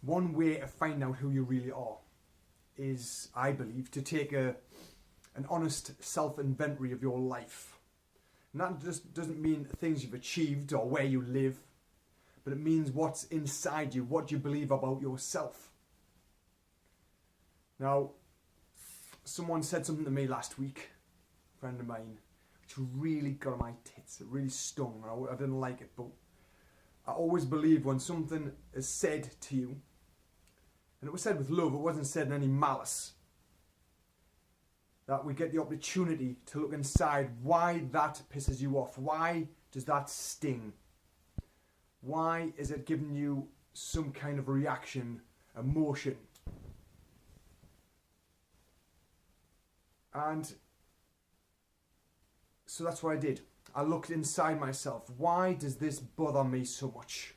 one way to find out who you really are is, I believe, to take an honest self-inventory of your life. And that just doesn't mean things you've achieved or where you live, but it means what's inside you, what you believe about yourself. Now, someone said something to me last week, a friend of mine, which really got on my tits. It really stung. I didn't like it, but I always believe when something is said to you, and it was said with love, it wasn't said in any malice, that we get the opportunity to look inside why that pisses you off. Why does that sting? Why is it giving you some kind of reaction, emotion? And so that's what I did. I looked inside myself. Why does this bother me so much?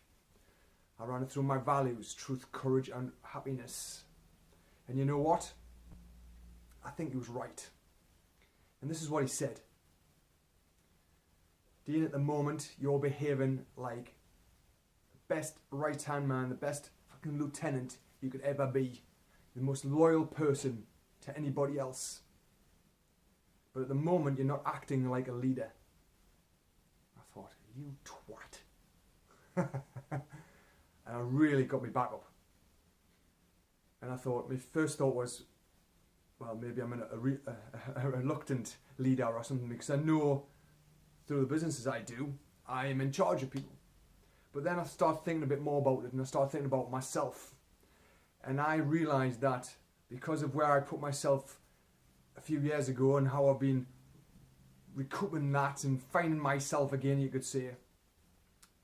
I ran it through my values: truth, courage and happiness. And you know what? I think he was right. And this is what he said. Dean, at the moment, you're behaving like the best right-hand man, the best fucking lieutenant you could ever be. The most loyal person to anybody else. But at the moment, you're not acting like a leader. I thought, you twat. And it really got me back up. And I thought, my first thought was, well, maybe I'm a reluctant leader or something, because I know through the businesses I do, I am in charge of people. But then I started thinking a bit more about it, and I started thinking about myself. And I realised that because of where I put myself a few years ago and how I've been recouping that and finding myself again, you could say,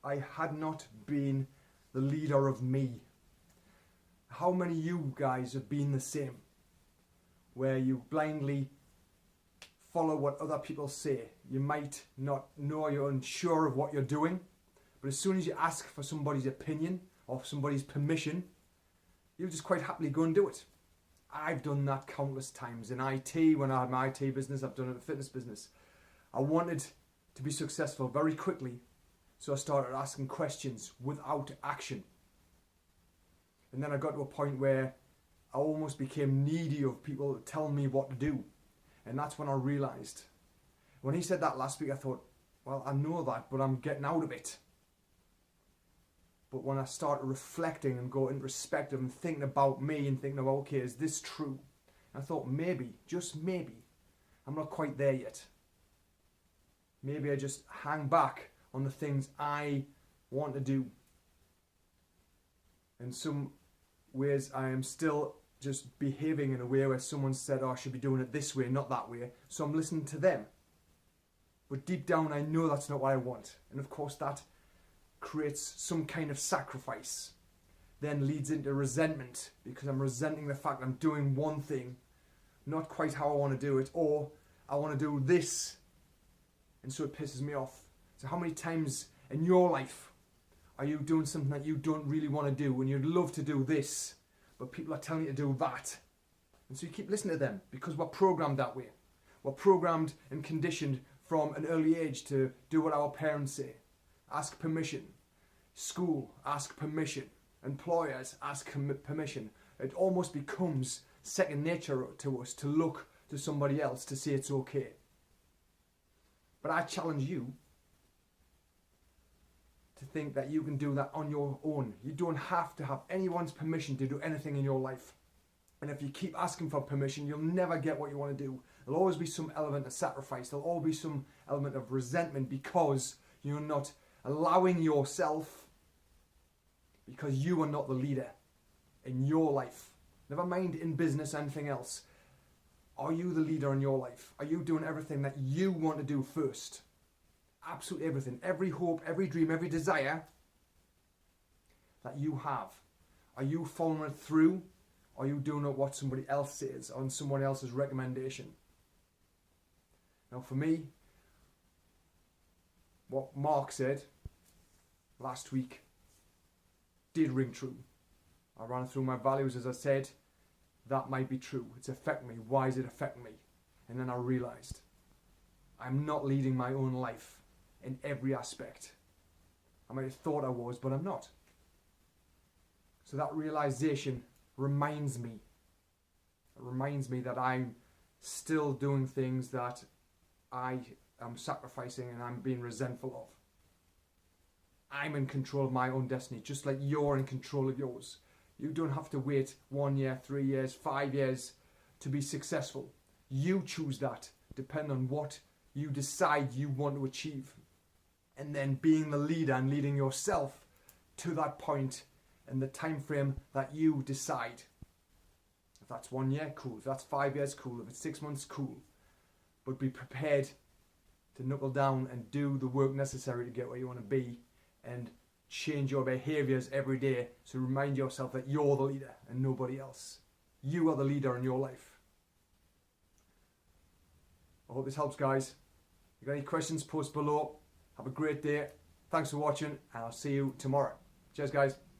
I had not been the leader of me. How many of you guys have been the same? Where you blindly follow what other people say. You might not know, you're unsure of what you're doing, but as soon as you ask for somebody's opinion or somebody's permission, you'll just quite happily go and do it. I've done that countless times in IT. When I had my IT business, I've done it in the fitness business. I wanted to be successful very quickly, so I started asking questions without action. And then I got to a point where I almost became needy of people telling me what to do. And that's when I realised. When he said that last week, I thought, well, I know that, but I'm getting out of it. But when I started reflecting and going introspective and thinking about me and thinking about, okay, is this true? I thought maybe, just maybe, I'm not quite there yet. Maybe I just hang back on the things I want to do. In some ways, I am still just behaving in a way where someone said, oh, I should be doing it this way, not that way. So I'm listening to them. But deep down, I know that's not what I want. And of course, that creates some kind of sacrifice. Then leads into resentment, because I'm resenting the fact I'm doing one thing, not quite how I want to do it, or I want to do this. And so it pisses me off. So how many times in your life are you doing something that you don't really want to do and you'd love to do this, but people are telling you to do that? And so you keep listening to them because we're programmed that way. We're programmed and conditioned from an early age to do what our parents say. Ask permission. School, ask permission. Employers, ask permission. It almost becomes second nature to us to look to somebody else to say it's okay. But I challenge you to think that you can do that on your own. You don't have to have anyone's permission to do anything in your life. And if you keep asking for permission, you'll never get what you want to do. There'll always be some element of sacrifice. There'll always be some element of resentment because you're not allowing yourself, because you are not the leader in your life. Never mind in business, anything else. Are you the leader in your life? Are you doing everything that you want to do first? Absolutely everything. Every hope, every dream, every desire that you have. Are you following it through? Or are you doing what somebody else says on someone else's recommendation? Now for me, what Mark said last week did ring true. I ran through my values, as I said. That might be true. It's affecting me. Why is it affecting me? And then I realised I'm not leading my own life in every aspect. I might have thought I was, but I'm not. So that realization reminds me that I'm still doing things that I am sacrificing and I'm being resentful of. I'm in control of my own destiny, just like you're in control of yours. You don't have to wait 1 year, 3 years, 5 years to be successful. You choose that, depending on what you decide you want to achieve. And then being the leader and leading yourself to that point in the time frame that you decide. If that's 1 year, cool. If that's 5 years, cool. If it's 6 months, cool. But be prepared to knuckle down and do the work necessary to get where you want to be, and change your behaviours every day to remind yourself that you're the leader and nobody else. You are the leader in your life. I hope this helps, guys. If you've got any questions, post below. Have a great day. Thanks for watching, and I'll see you tomorrow. Cheers, guys.